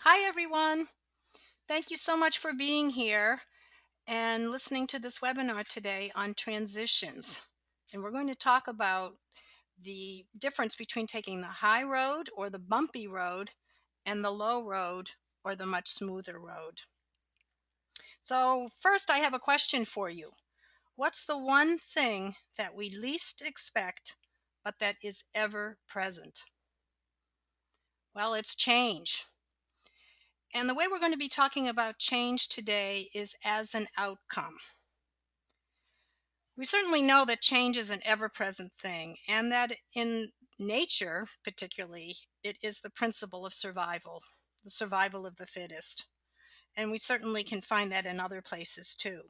Hi, everyone. Thank you so much for being here and listening to this webinar today on transitions. And we're going to talk about the difference between taking the high road or the bumpy road and the low road or the much smoother road. So, first, I have a question for you. What's the one thing that we least expect but that is ever present? Well, it's change. And the way we're going to be talking about change today is as an outcome. We certainly know that change is an ever present thing, and that in nature, particularly, it is the principle of survival, the survival of the fittest. And we certainly can find that in other places too.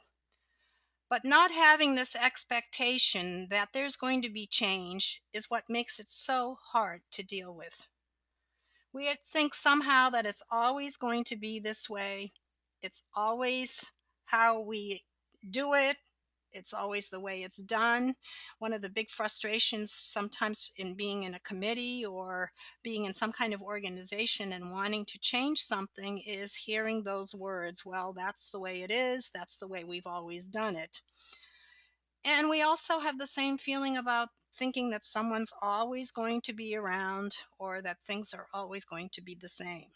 But not having this expectation that there's going to be change is what makes it so hard to deal with. We think somehow that it's always going to be this way. It's always how we do it. It's always the way it's done. One of the big frustrations sometimes in being in a committee or being in some kind of organization and wanting to change something is hearing those words, well, that's the way it is. That's the way we've always done it. And we also have the same feeling about thinking that someone's always going to be around or that things are always going to be the same.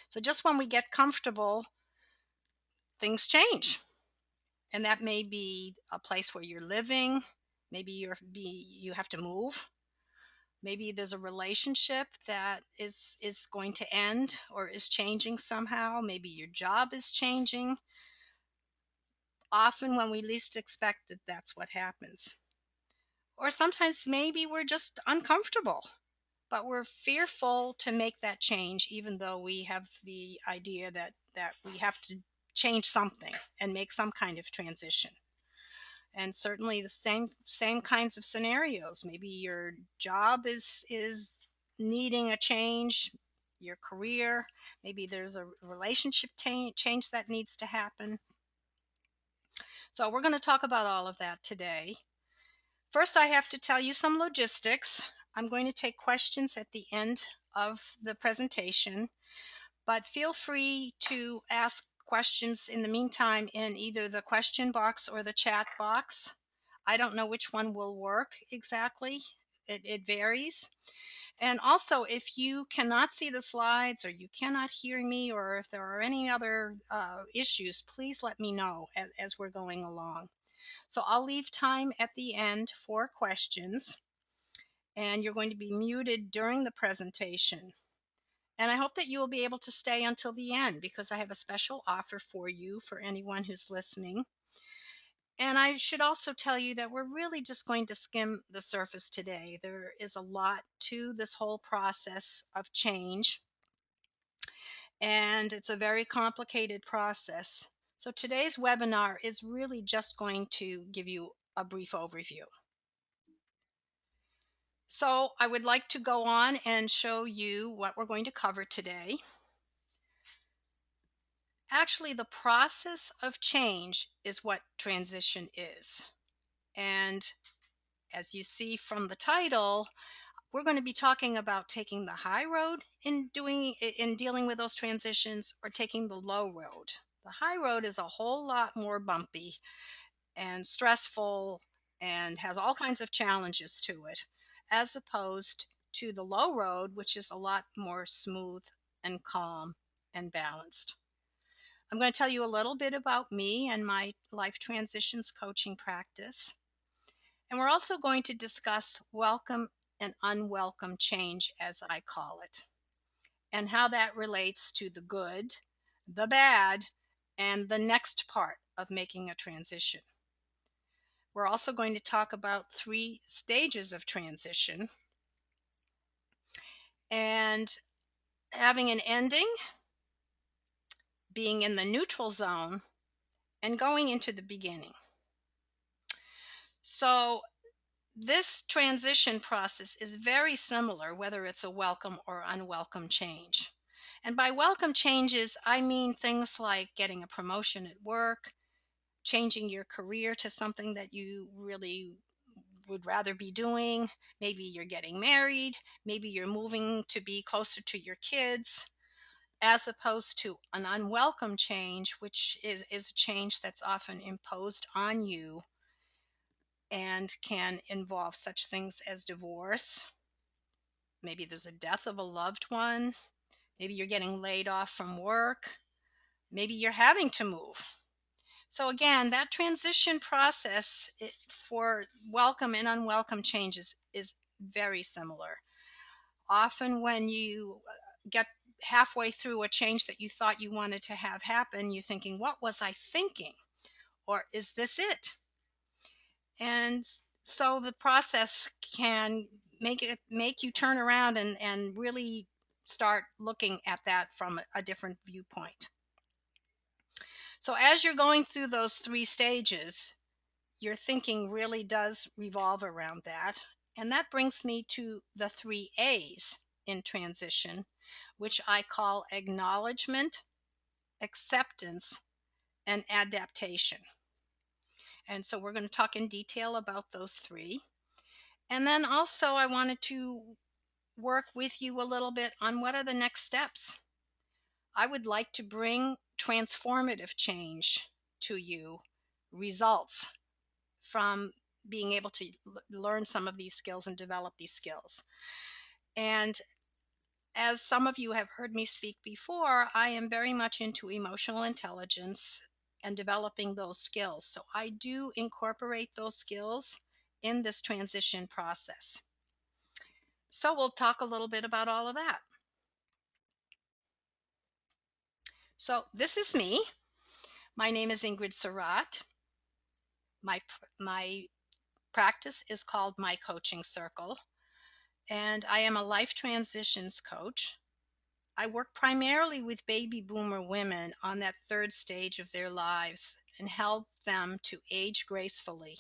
So just when we get comfortable, things change. And that may be a place where you're living, maybe you have to move. Maybe there's a relationship that is going to end or is changing somehow. Maybe your job is changing. Often when we least expect it, that's what happens. Or sometimes maybe we're just uncomfortable, but we're fearful to make that change, even though we have the idea that we have to change something and make some kind of transition. And certainly the same kinds of scenarios. Maybe your job is needing a change, your career, maybe there's a relationship change that needs to happen. So we're going to talk about all of that today. First, I have to tell you some logistics. I'm going to take questions at the end of the presentation, but feel free to ask questions in the meantime in either the question box or the chat box. I don't know which one will work exactly. It varies. And also, if you cannot see the slides or you cannot hear me or if there are any other issues, please let me know as we're going along. So I'll leave time at the end for questions, and you're going to be muted during the presentation. And I hope that you will be able to stay until the end because I have a special offer for you for anyone who's listening. And I should also tell you that we're really just going to skim the surface today. There is a lot to this whole process of change, and it's a very complicated process. So today's webinar is really just going to give you a brief overview. So I would like to go on and show you what we're going to cover today. Actually, the process of change is what transition is. And as you see from the title, we're going to be talking about taking the high road in dealing with those transitions or taking the low road. The high road is a whole lot more bumpy and stressful and has all kinds of challenges to it, as opposed to the low road, which is a lot more smooth and calm and balanced. I'm going to tell you a little bit about me and my life transitions coaching practice. And we're also going to discuss welcome and unwelcome change, as I call it, and how that relates to the good, the bad, and the next part of making a transition. We're also going to talk about 3 stages of transition and having an ending, being in the neutral zone, and going into the beginning. So this transition process is very similar, whether it's a welcome or unwelcome change. And by welcome changes, I mean things like getting a promotion at work, changing your career to something that you really would rather be doing. Maybe you're getting married, maybe you're moving to be closer to your kids. as opposed to an unwelcome change, which is a change that's often imposed on you and can involve such things as divorce. Maybe there's a death of a loved one. Maybe you're getting laid off from work. Maybe you're having to move. So, again, that transition process for welcome and unwelcome changes is very similar. Often, when you get halfway through a change that you thought you wanted to have happen, you're thinking, what was I thinking? Or is this it? And so the process can make you turn around and really start looking at that from a different viewpoint. So as you're going through those three stages, your thinking really does revolve around that. And that brings me to the three A's in transition, which I call acknowledgement, acceptance, and adaptation. And so we're going to talk in detail about those three. And then also, I wanted to work with you a little bit on what are the next steps. I would like to bring transformative change to you, results from being able to learn some of these skills and develop these skills. And as some of you have heard me speak before, I am very much into emotional intelligence and developing those skills. So I do incorporate those skills in this transition process. So we'll talk a little bit about all of that. So this is me. My name is Ingrid Surratt. My practice is called My Coaching Circle, and I am a life transitions coach. I work primarily with baby boomer women on that third stage of their lives and help them to age gracefully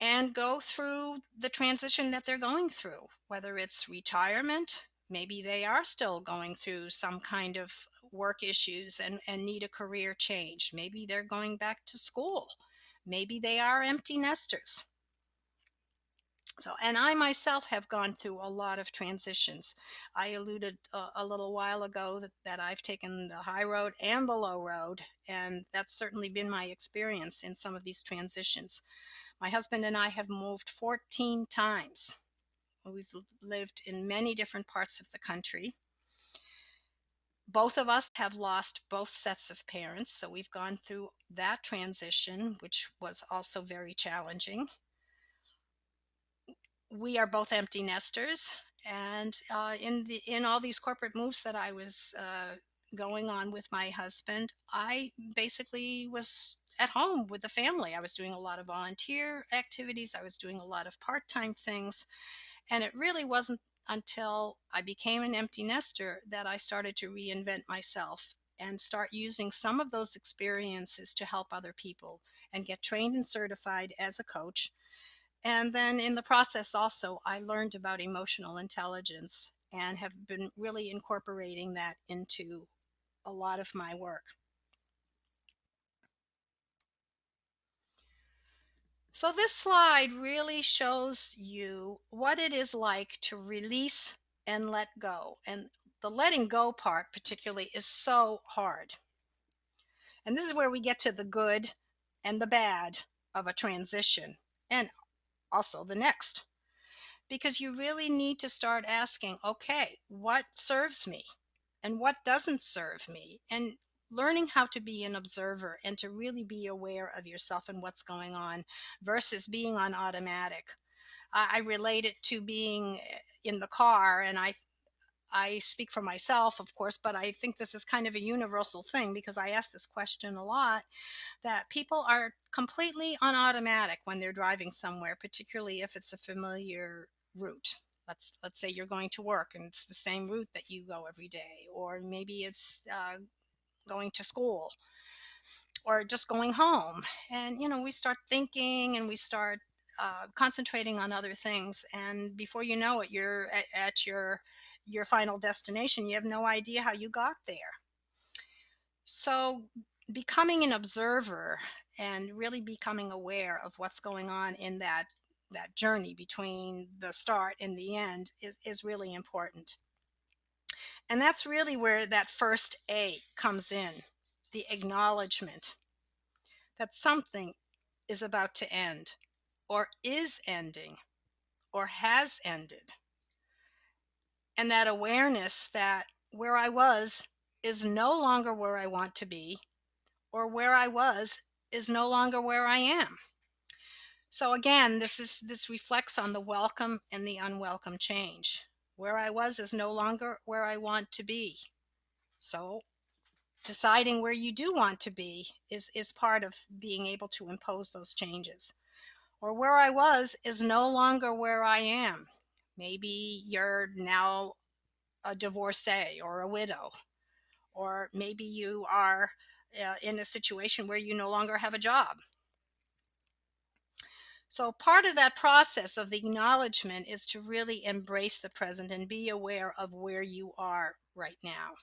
and go through the transition that they're going through, whether it's retirement, maybe they are still going through some kind of work issues and need a career change. Maybe they're going back to school. Maybe they are empty nesters. So, and I myself have gone through a lot of transitions. I alluded a little while ago that I've taken the high road and the low road, and that's certainly been my experience in some of these transitions. My husband and I have moved 14 times. We've lived in many different parts of the country. Both of us have lost both sets of parents, so we've gone through that transition, which was also very challenging. We are both empty nesters, and in all these corporate moves that I was going on with my husband, I basically was at home with the family. I was doing a lot of volunteer activities. I was doing a lot of part-time things, and it really wasn't until I became an empty nester that I started to reinvent myself and start using some of those experiences to help other people and get trained and certified as a coach. And then in the process, also, I learned about emotional intelligence and have been really incorporating that into a lot of my work. So, this slide really shows you what it is like to release and let go. And the letting go part, particularly, is so hard. And this is where we get to the good and the bad of a transition, and also the next. Because you really need to start asking, okay, what serves me and what doesn't serve me? And learning how to be an observer and to really be aware of yourself and what's going on versus being on automatic. I relate it to being in the car, and I speak for myself, of course, but I think this is kind of a universal thing because I ask this question a lot, that people are completely on automatic when they're driving somewhere, particularly if it's a familiar route. Let's say you're going to work and it's the same route that you go every day, or maybe it's going to school, or just going home. And we start thinking and we start concentrating on other things, and before you know it, you're at your final destination. You have no idea how you got there. So, becoming an observer and really becoming aware of what's going on in that journey between the start and the end is really important. And that's really where that first A comes in, the acknowledgement that something is about to end, or is ending, or has ended. And that awareness that where I was is no longer where I want to be, or where I was is no longer where I am. So again, this reflects on the welcome and the unwelcome change. Where I was is no longer where I want to be. So deciding where you do want to be is part of being able to impose those changes. Or where I was is no longer where I am. Maybe you're now a divorcee or a widow, or maybe you are in a situation where you no longer have a job. So, part of that process of the acknowledgement is to really embrace the present and be aware of where you are right now,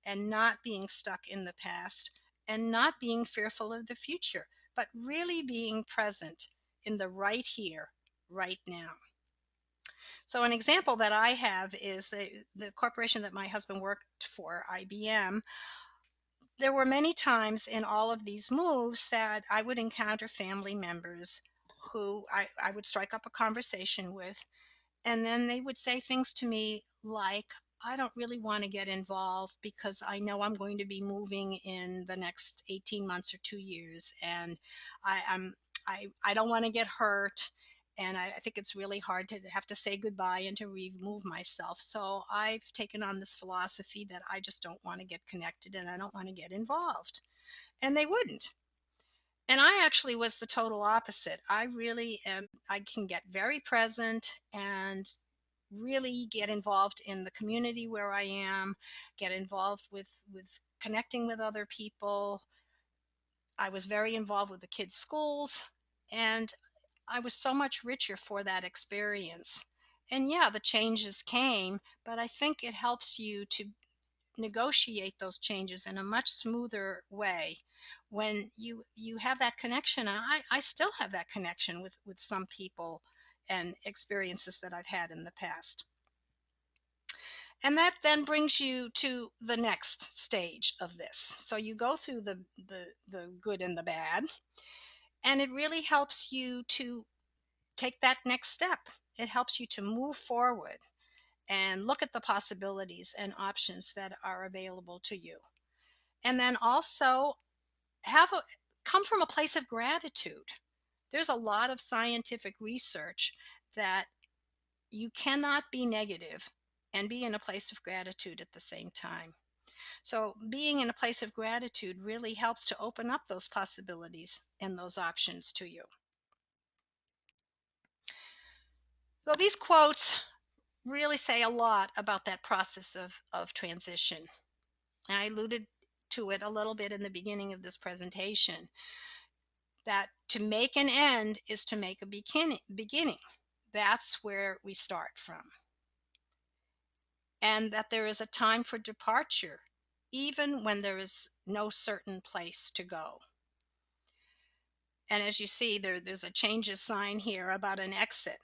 and not being stuck in the past, and not being fearful of the future, but really being present in the right here, right now. So, an example that I have is the corporation that my husband worked for, IBM. There were many times in all of these moves that I would encounter family members who I would strike up a conversation with, and then they would say things to me like, I don't really want to get involved because I know I'm going to be moving in the next 18 months or 2 years. And I'm, I don't want to get hurt. And I think it's really hard to have to say goodbye and to remove myself. So I've taken on this philosophy that I just don't want to get connected and I don't want to get involved. And they wouldn't. And I actually was the total opposite. I really am, I can get very present and really get involved in the community where I am, get involved with connecting with other people. I was very involved with the kids' schools, and I was so much richer for that experience. And yeah, the changes came, but I think it helps you to negotiate those changes in a much smoother way when you have that connection. And I still have that connection with some people and experiences that I've had in the past. And that then brings you to the next stage of this. So you go through the good and the bad, and it really helps you to take that next step. It helps you to move forward and look at the possibilities and options that are available to you. And then also have a come from a place of gratitude. There's a lot of scientific research that you cannot be negative and be in a place of gratitude at the same time. So, being in a place of gratitude really helps to open up those possibilities and those options to you. So, these quotes really say a lot about that process of transition. And I alluded to it a little bit in the beginning of this presentation, that to make an end is to make a beginning. That's where we start from. And that there is a time for departure, even when there is no certain place to go. And as you see, there's a changes sign here about an exit.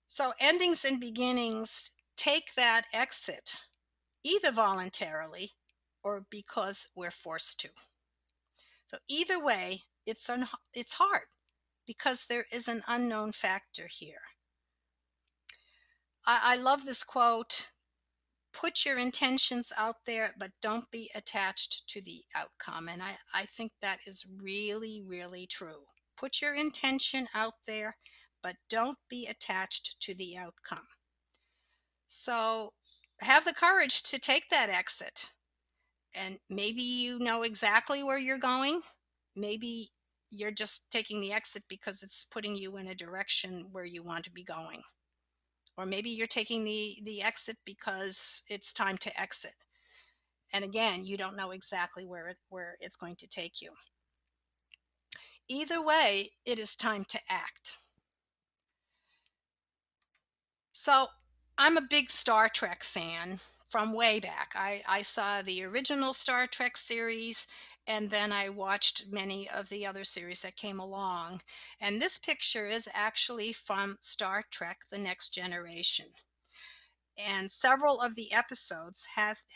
So endings and beginnings take that exit either voluntarily or because we're forced to. So either way, it's hard because there is an unknown factor here. I love this quote: put your intentions out there, but don't be attached to the outcome. And I think that is really, really true. Put your intention out there, but don't be attached to the outcome. So have the courage to take that exit. And maybe you know exactly where you're going. Maybe you're just taking the exit because it's putting you in a direction where you want to be going. Or maybe you're taking the exit because it's time to exit. And again, you don't know exactly where it's going to take you. Either way, it is time to act. So I'm a big Star Trek fan from way back. I saw the original Star Trek series, And then I watched many of the other series that came along. And this picture is actually from Star Trek The Next Generation. And several of the episodes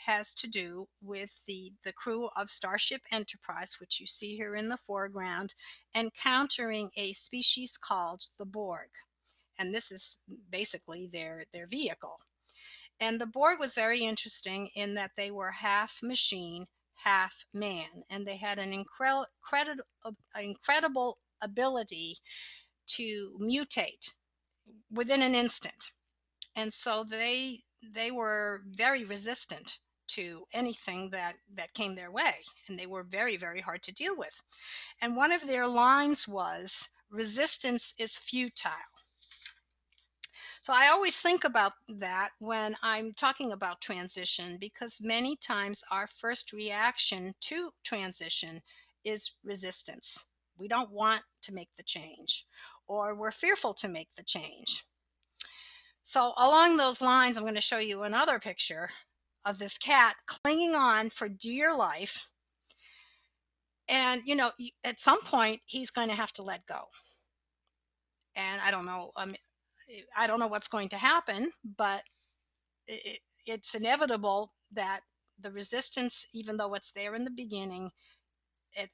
has to do with the crew of Starship Enterprise, which you see here in the foreground, encountering a species called the Borg. And this is basically their vehicle. And the Borg was very interesting in that they were half machine, half man, and they had an incredible ability to mutate within an instant. And so they were very resistant to anything that came their way, and they were very hard to deal with. And one of their lines was, resistance is futile. So I always think about that when I'm talking about transition, because many times our first reaction to transition is resistance. We don't want to make the change, or we're fearful to make the change. So, along those lines, I'm going to show you another picture of this cat clinging on for dear life. And, at some point, he's going to have to let go. And I don't know. I don't know what's going to happen, but it's inevitable that the resistance, even though it's there in the beginning,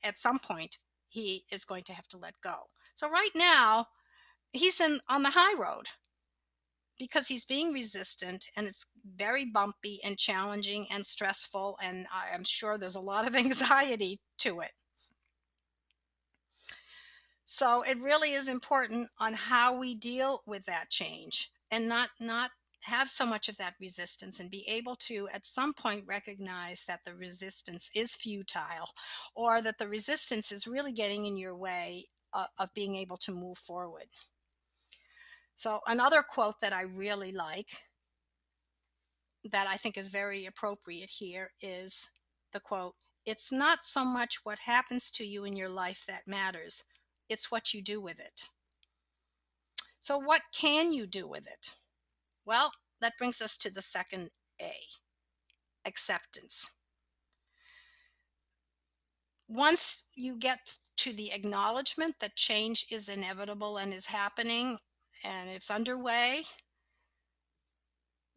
at some point, he is going to have to let go. So, right now, he's on the high road because he's being resistant, and it's very bumpy and challenging and stressful, and I am sure there's a lot of anxiety to it. So it really is important on how we deal with that change, and not have so much of that resistance, and be able to at some point recognize that the resistance is futile, or that the resistance is really getting in your way of being able to move forward. So another quote that I really like, that I think is very appropriate here, is the quote, "It's not so much what happens to you in your life that matters, it's what you do with it." So, what can you do with it? Well, that brings us to the second A, acceptance. Once you get to the acknowledgement that change is inevitable and is happening and it's underway,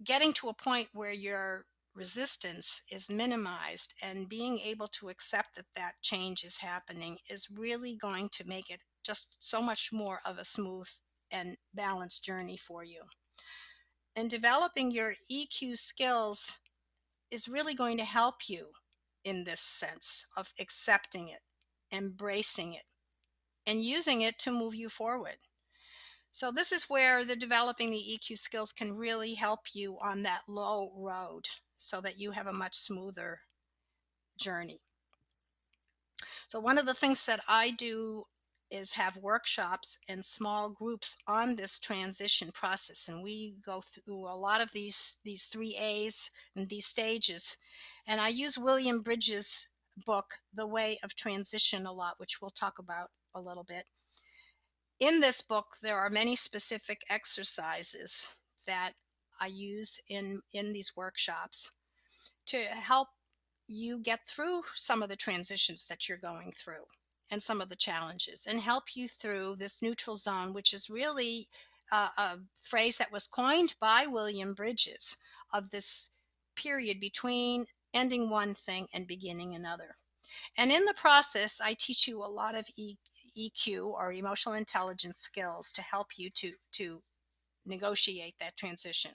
getting to a point where your resistance is minimized and being able to accept that that change is happening is really going to make it just so much more of a smooth and balanced journey for you. And developing your EQ skills is really going to help you in this sense of accepting it, embracing it, and using it to move you forward. So this is where the developing the EQ skills can really help you on that low road so that you have a much smoother journey. So one of the things that I do is have workshops and small groups on this transition process, and we go through a lot of these 3 A's and these stages. And I use William Bridges' book The Way of Transition a lot, which we'll talk about a little bit. In this book, there are many specific exercises that I use in these workshops to help you get through some of the transitions that you're going through and some of the challenges, and help you through this neutral zone, which is really a phrase that was coined by William Bridges, of this period between ending one thing and beginning another. And in the process, I teach you a lot of EQ, or emotional intelligence skills, to help you to negotiate that transition.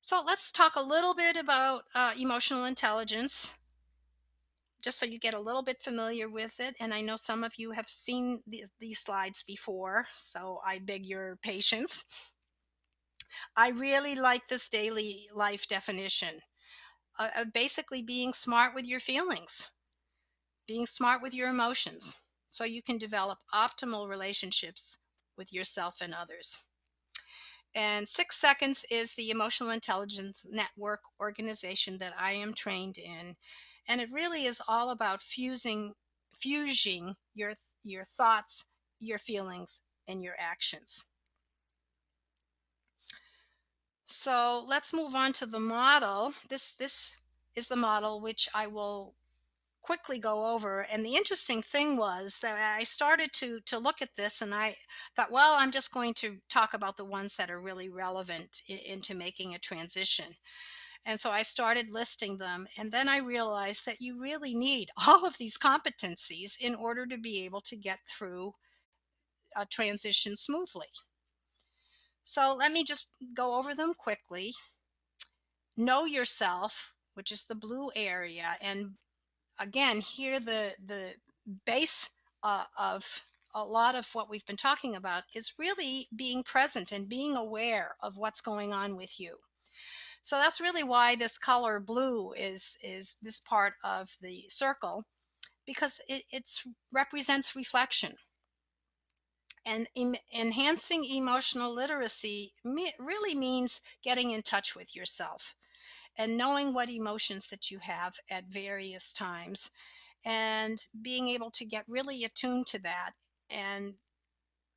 So let's talk a little bit about emotional intelligence, just so you get a little bit familiar with it. And I know some of you have seen these slides before, so I beg your patience. I really like this daily life definition, basically being smart with your feelings, being smart with your emotions, so you can develop optimal relationships with yourself and others. And 6 Seconds is the emotional intelligence network organization that I am trained in. And it really is all about fusing your thoughts, your feelings, and your actions. So let's move on to the model. This is the model which I will quickly go over. And the interesting thing was that I started to look at this, and I thought, well, I'm just going to talk about the ones that are really relevant into making a transition. And so I started listing them, and then I realized that you really need all of these competencies in order to be able to get through a transition smoothly. So let me just go over them quickly. Know yourself, which is the blue area, and again, here the base of a lot of what we've been talking about is really being present and being aware of what's going on with you. So that's really why this color blue is this part of the circle, because it's represents reflection. And enhancing emotional literacy really means getting in touch with yourself and knowing what emotions that you have at various times, and being able to get really attuned to that, and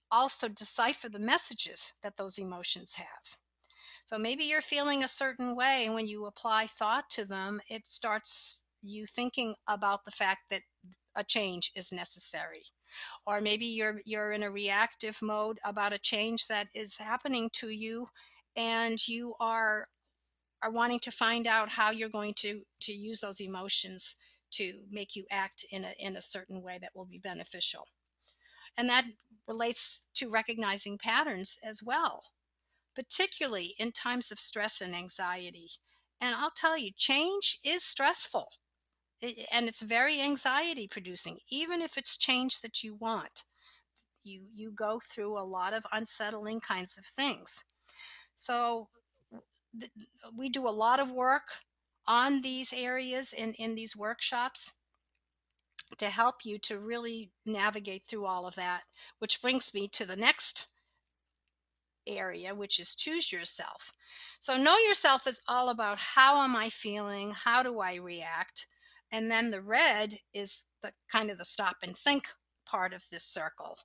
also decipher the messages that those emotions have. So maybe you're feeling a certain way, and when you apply thought to them, it starts you thinking about the fact that a change is necessary. Or maybe you're in a reactive mode about a change that is happening to you, and you are wanting to find out how you're going to use those emotions to make you act in a certain way that will be beneficial. And that relates to recognizing patterns as well, particularly in times of stress and anxiety. And I'll tell you, change is stressful, and it's very anxiety producing, even if it's change that you want. You go through a lot of unsettling kinds of things. So th- we do a lot of work on these areas in these workshops to help you to really navigate through all of that, which brings me to the next area, which is choose yourself. So know yourself is all about how am I feeling, how do I react, and then the red is the kind of the stop and think part of this circle,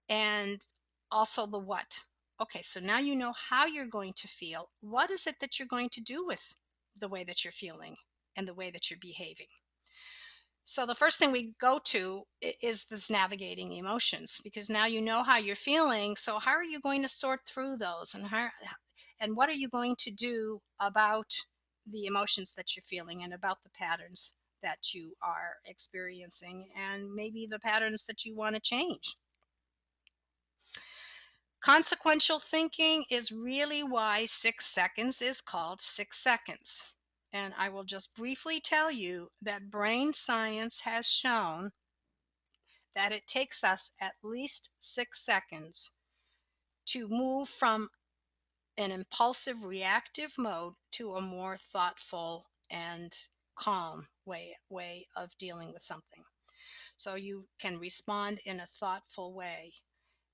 and also the what. Okay, so now you know how you're going to feel. What is it that you're going to do with the way that you're feeling and the way that you're behaving? So the first thing we go to is this navigating emotions, because now you know how you're feeling. So how are you going to sort through those, and what are you going to do about the emotions that you're feeling and about the patterns that you are experiencing, and maybe the patterns that you want to change? Consequential thinking is really why 6 seconds is called 6 seconds. And I will just briefly tell you that brain science has shown that it takes us at least 6 seconds to move from an impulsive reactive mode to a more thoughtful and calm way of dealing with something. So you can respond in a thoughtful way.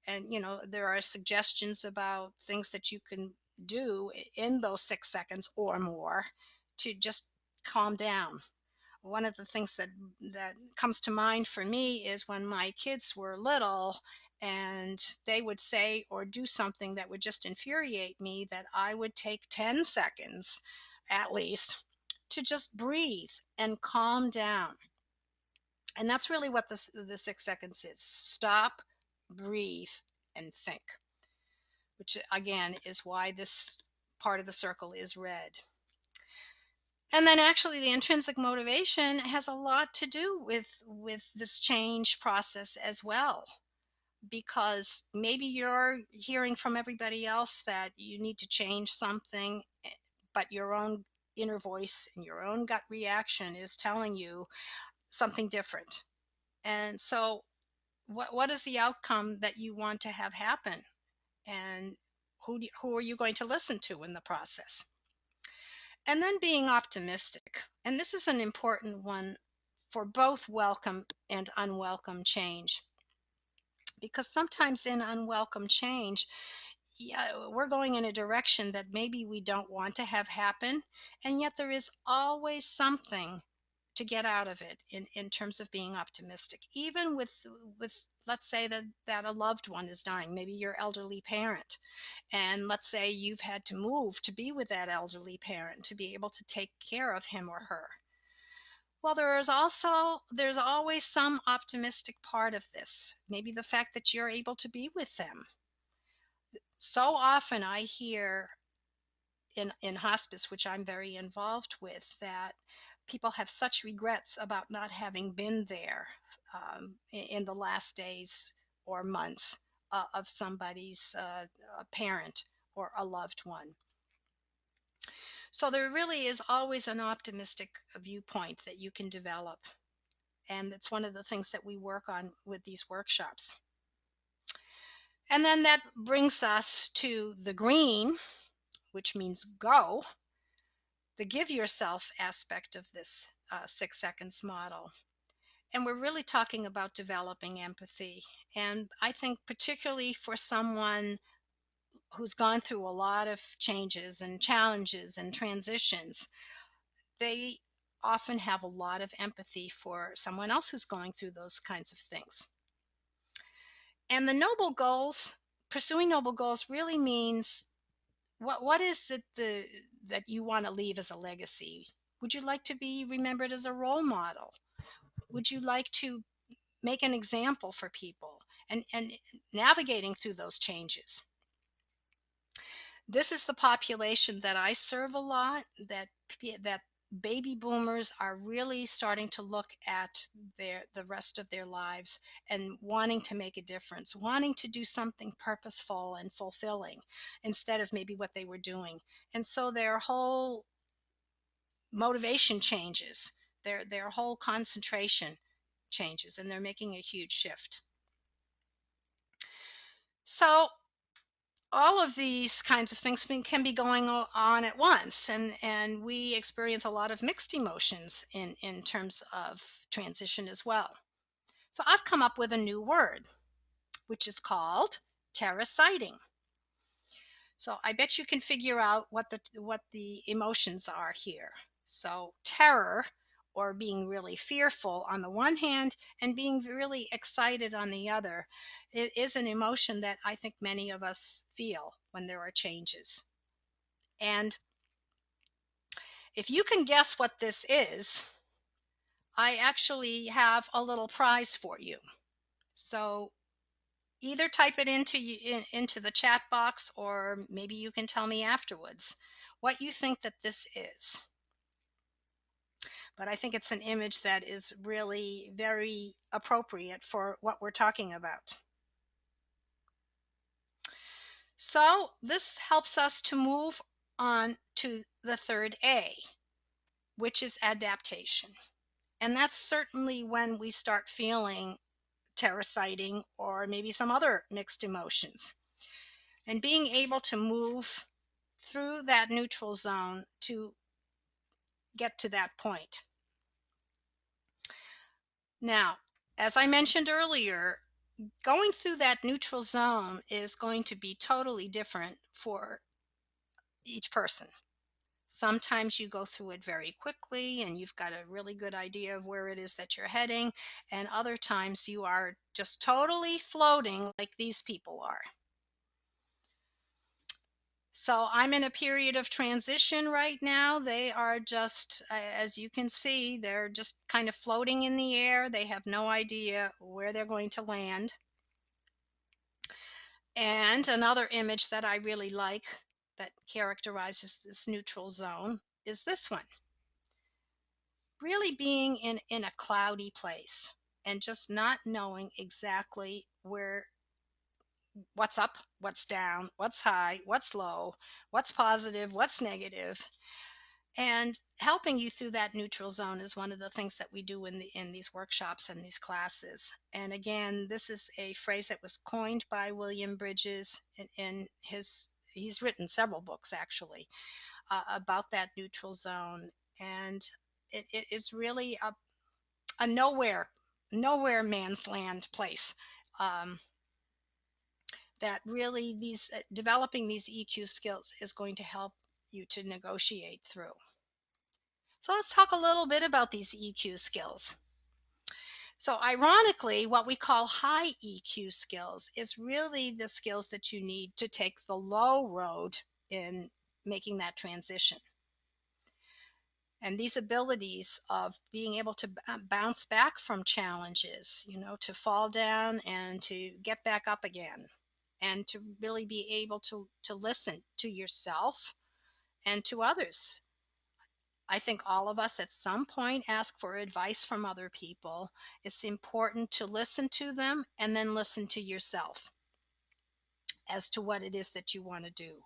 And there are suggestions about things that you can do in those 6 seconds or more to just calm down. One of the things that comes to mind for me is when my kids were little and they would say or do something that would just infuriate me, that I would take 10 seconds at least to just breathe and calm down. And that's really what the 6 seconds is: stop, breathe, and think, which again is why this part of the circle is red. And then actually the intrinsic motivation has a lot to do with this change process as well, because maybe you're hearing from everybody else that you need to change something, but your own inner voice and your own gut reaction is telling you something different. And so what is the outcome that you want to have happen, and who are you going to listen to in the process? And then being optimistic. And this is an important one for both welcome and unwelcome change. Because sometimes in unwelcome change, yeah, we're going in a direction that maybe we don't want to have happen. And yet there is always something to get out of it in terms of being optimistic. Even with let's say that a loved one is dying, maybe your elderly parent, and let's say you've had to move to be with that elderly parent to be able to take care of him or her. Well, there's always some optimistic part of this. Maybe the fact that you're able to be with them. So often I hear in hospice, which I'm very involved with, that people have such regrets about not having been there in the last days or months of somebody's parent or a loved one. So there really is always an optimistic viewpoint that you can develop. And it's one of the things that we work on with these workshops. And then that brings us to the green, which means go, the give yourself aspect of this 6 seconds model. And we're really talking about developing empathy. And I think, particularly for someone who's gone through a lot of changes and challenges and transitions, they often have a lot of empathy for someone else who's going through those kinds of things. And the noble goals, pursuing noble goals really means what is it that you want to leave as a legacy? Would you like to be remembered as a role model? Would you like to make an example for people and navigating through those changes? This is the population that I serve a lot, that baby boomers are really starting to look at the rest of their lives and wanting to make a difference, wanting to do something purposeful and fulfilling instead of maybe what they were doing. And so their whole motivation changes, their whole concentration changes, and they're making a huge shift. So all of these kinds of things can be going on at once, and we experience a lot of mixed emotions in terms of transition as well. So I've come up with a new word, which is called terraciting. So I bet you can figure out what the emotions are here. So terror, or being really fearful on the one hand and being really excited on the other, it is an emotion that I think many of us feel when there are changes. And if you can guess what this is, I actually have a little prize for you. So either type it into the chat box, or maybe you can tell me afterwards what you think that this is. But I think it's an image that is really very appropriate for what we're talking about. So this helps us to move on to the third A, which is adaptation. And that's certainly when we start feeling terraciting or maybe some other mixed emotions. And being able to move through that neutral zone to get to that point. Now, as I mentioned earlier, going through that neutral zone is going to be totally different for each person. Sometimes you go through it very quickly and you've got a really good idea of where it is that you're heading, and other times you are just totally floating like these people are. So I'm in a period of transition right now. They are just, as you can see, they're just kind of floating in the air. They have no idea where they're going to land. And another image that I really like that characterizes this neutral zone is this one. Really being in a cloudy place and just not knowing exactly what's up, what's down, what's high, what's low, what's positive, what's negative. And helping you through that neutral zone is one of the things that we do in these workshops and these classes. And again, this is a phrase that was coined by William Bridges in his he's written several books actually about that neutral zone. And it is really a nowhere man's land place, um, that really these developing these EQ skills is going to help you to negotiate through. So let's talk a little bit about these EQ skills. So ironically, what we call high EQ skills is really the skills that you need to take the low road in making that transition. And these abilities of being able to bounce back from challenges, to fall down and to get back up again, and to really be able to listen to yourself and to others. I think all of us at some point ask for advice from other people. It's important to listen to them and then listen to yourself as to what it is that you want to do.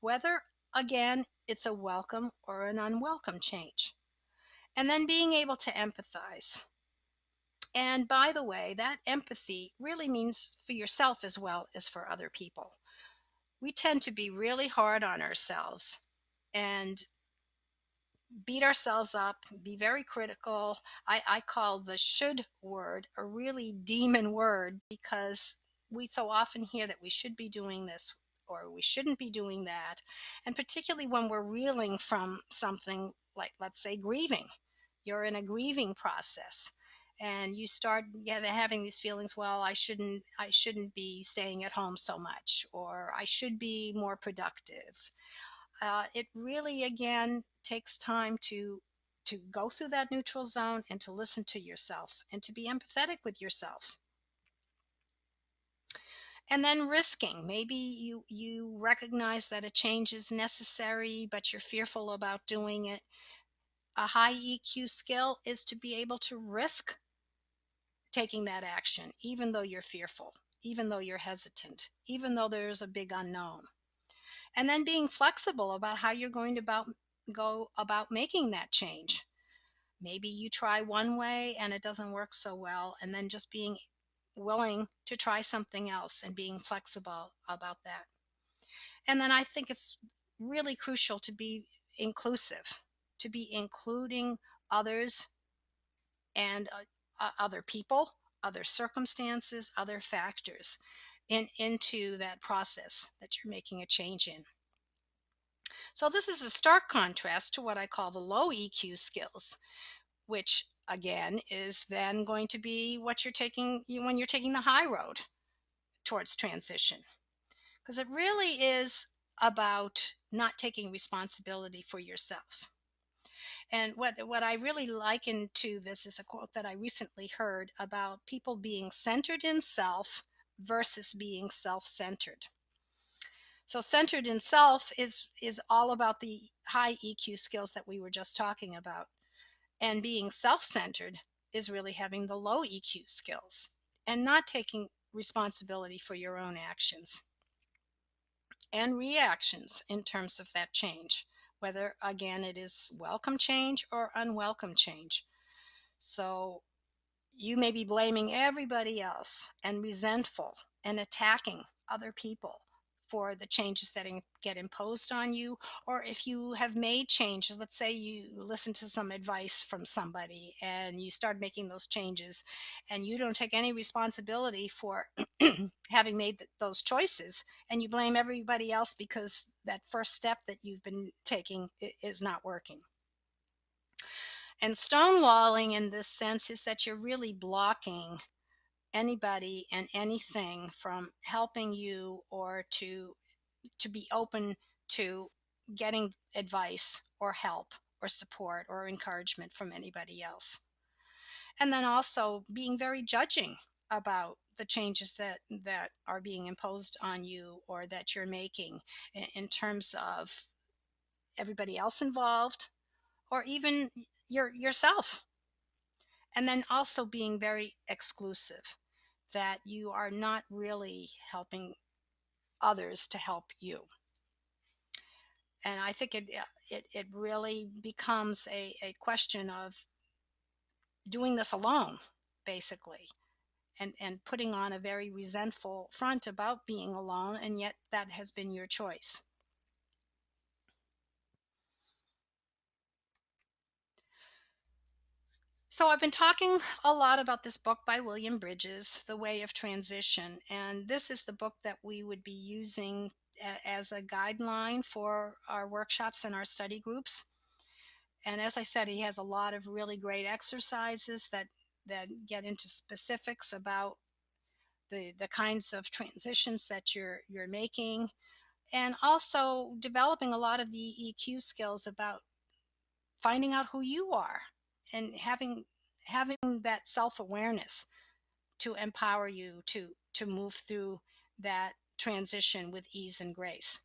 Whether, again, it's a welcome or an unwelcome change. And then being able to empathize. And by the way, that empathy really means for yourself as well as for other people. We tend to be really hard on ourselves and beat ourselves up, be very critical. I call the should word a really demon word, because we so often hear that we should be doing this or we shouldn't be doing that. And particularly when we're reeling from something like, let's say, grieving. You're in a grieving process and you start having these feelings, well, I shouldn't be staying at home so much, or I should be more productive. It really, again, takes time to go through that neutral zone and to listen to yourself and to be empathetic with yourself. And then risking, maybe you recognize that a change is necessary but you're fearful about doing it. A high EQ skill is to be able to risk taking that action, even though you're fearful, even though you're hesitant, even though there's a big unknown. And then being flexible about how you're going to go about making that change. Maybe you try one way and it doesn't work so well, and then just being willing to try something else and being flexible about that. And then I think it's really crucial to be inclusive, to be including others and other people, other circumstances, other factors into that process that you're making a change in. So this is a stark contrast to what I call the low EQ skills, which again is then going to be what you're taking when you're taking the high road towards transition, because it really is about not taking responsibility for yourself. And what I really liken to this is a quote that I recently heard about people being centered in self versus being self-centered. So centered in self is all about the high EQ skills that we were just talking about. And being self centered is really having the low EQ skills and not taking responsibility for your own actions and reactions in terms of that change, whether, again, it is welcome change or unwelcome change. So you may be blaming everybody else and resentful and attacking other people for the changes that get imposed on you. Or if you have made changes, let's say you listen to some advice from somebody and you start making those changes and you don't take any responsibility for having made those choices, and you blame everybody else because that first step that you've been taking is not working. And stonewalling in this sense is that you're really blocking anybody and anything from helping you, or to be open to getting advice or help or support or encouragement from anybody else. And then also being very judging about the changes that are being imposed on you or that you're making, in terms of everybody else involved or even yourself. And then also being very exclusive, that you are not really helping others to help you. And I think it really becomes a question of doing this alone, basically, and putting on a very resentful front about being alone, and yet that has been your choice. So I've been talking a lot about this book by William Bridges, The Way of Transition, and this is the book that we would be using as a guideline for our workshops and our study groups. And as I said, he has a lot of really great exercises that get into specifics about the kinds of transitions that you're making, and also developing a lot of the EQ skills about finding out who you are and having that self-awareness to empower you to move through that transition with ease and grace.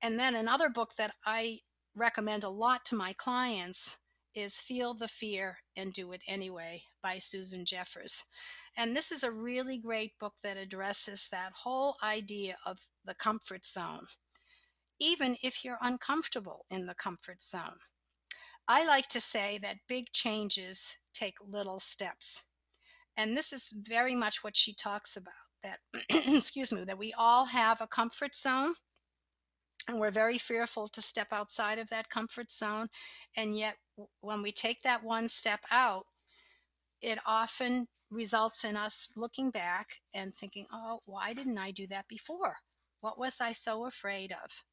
And then another book that I recommend a lot to my clients is Feel the Fear and Do It Anyway by Susan Jeffers. And this is a really great book that addresses that whole idea of the comfort zone, even if you're uncomfortable in the comfort zone. I like to say that big changes take little steps. And this is very much what she talks about, that excuse me, that we all have a comfort zone and we're very fearful to step outside of that comfort zone. And yet when we take that one step out, it often results in us looking back and thinking, oh, why didn't I do that before? What was I so afraid of?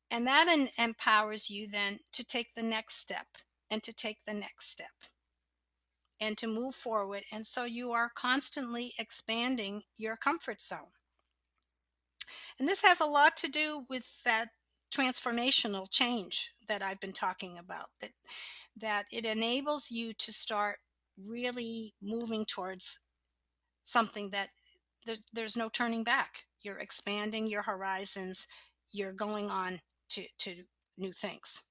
And that empowers you then to take the next step and to take the next step and to move forward. And so you are constantly expanding your comfort zone. And this has a lot to do with that transformational change that I've been talking about, that it enables you to start really moving towards something that there's no turning back. You're expanding your horizons, you're going on to new things.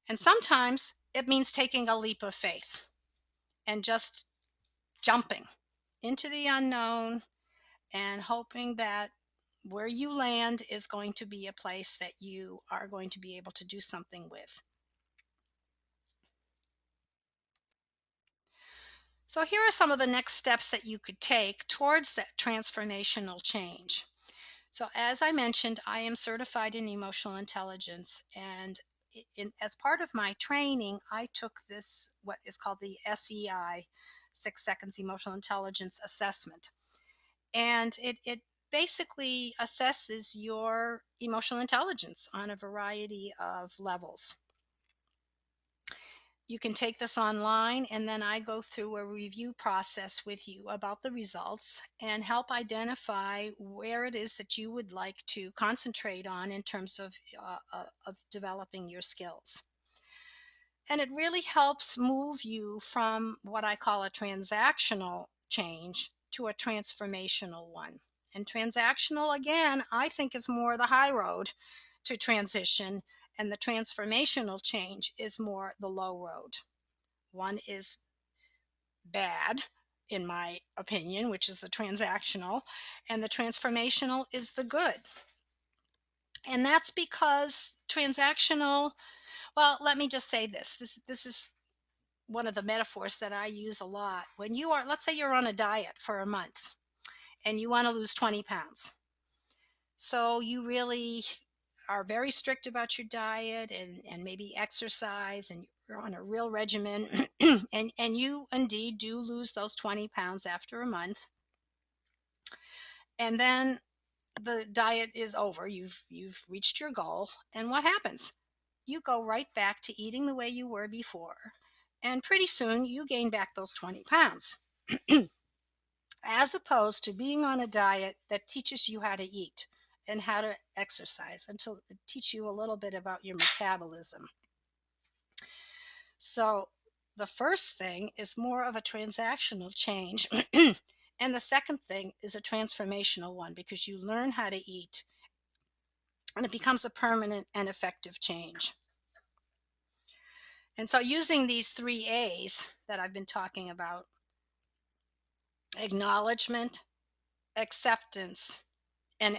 And sometimes it means taking a leap of faith and just jumping into the unknown and hoping that where you land is going to be a place that you are going to be able to do something with. So, here are some of the next steps that you could take towards that transformational change. So, as I mentioned, I am certified in emotional intelligence, and as part of my training, I took this, what is called the SEI, 6 Seconds Emotional Intelligence Assessment. And it basically assesses your emotional intelligence on a variety of levels. You can take this online, and then I go through a review process with you about the results and help identify where it is that you would like to concentrate on in terms of developing your skills. And it really helps move you from what I call a transactional change to a transformational one. And transactional, again, I think is more the high road to transition, and the transformational change is more the low road. One is bad, in my opinion, which is the transactional, and the transformational is the good. And that's because transactional, well, let me just say this. This is one of the metaphors that I use a lot. When you are, let's say you're on a diet for a month and you want to lose 20 pounds. So you really are very strict about your diet and maybe exercise, and you're on a real regimen and you indeed do lose those 20 pounds after a month. And then the diet is over. You've reached your goal. And what happens? You go right back to eating the way you were before. And pretty soon you gain back those 20 pounds. As opposed to being on a diet that teaches you how to eat and how to exercise and to teach you a little bit about your metabolism. So the first thing is more of a transactional change. And the second thing is a transformational one because you learn how to eat and it becomes a permanent and effective change. And so, using these 3 A's that I've been talking about: acknowledgement, acceptance, and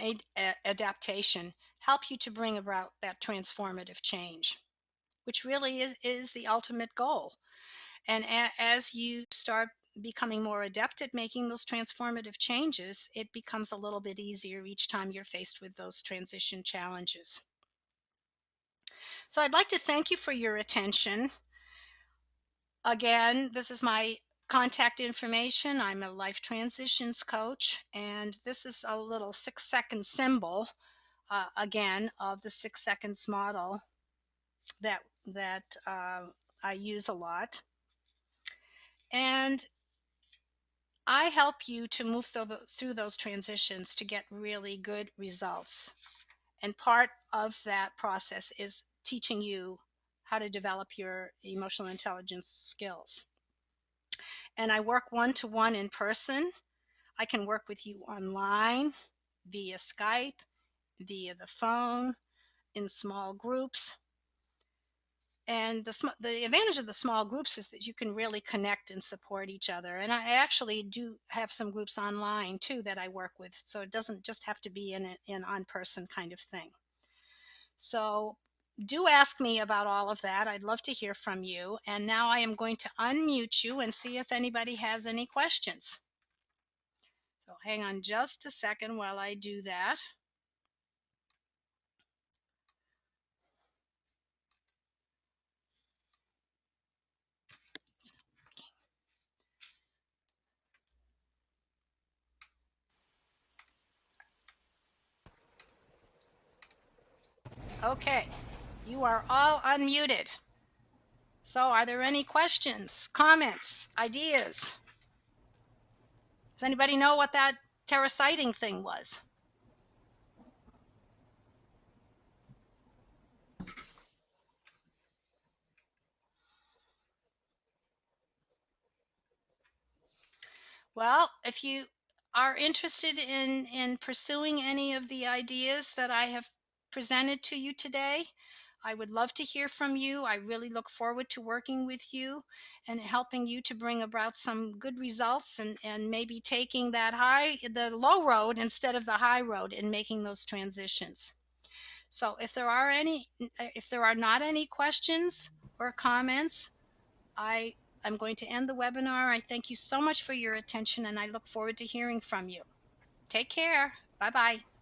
adaptation, help you to bring about that transformative change, which really is the ultimate goal. And as you start becoming more adept at making those transformative changes, it becomes a little bit easier each time you're faced with those transition challenges. So I'd like to thank you for your attention. Again, this is my contact information. I'm a life transitions coach, and this is a little 6 second symbol, again, of the 6 seconds model that I use a lot. And I help you to move through those transitions to get really good results. And part of that process is teaching you how to develop your emotional intelligence skills. And I work one to one in person. I can work with you online, via Skype, via the phone, in small groups. And the advantage of the small groups is that you can really connect and support each other. And I actually do have some groups online too that I work with, so it doesn't just have to be in on person kind of thing. So do ask me about all of that. I'd love to hear from you. And now I am going to unmute you and see if anybody has any questions. So hang on just a second while I do that. Okay, you are all unmuted. So are there any questions, comments, ideas? Does anybody know what that terraciting thing was? Well, if you are interested in pursuing any of the ideas that I have presented to you today, I would love to hear from you. I really look forward to working with you and helping you to bring about some good results, and maybe taking the low road instead of the high road and making those transitions. So if there are not any questions or comments, I'm going to end the webinar. I thank you so much for your attention, and I look forward to hearing from you. Take care. Bye bye.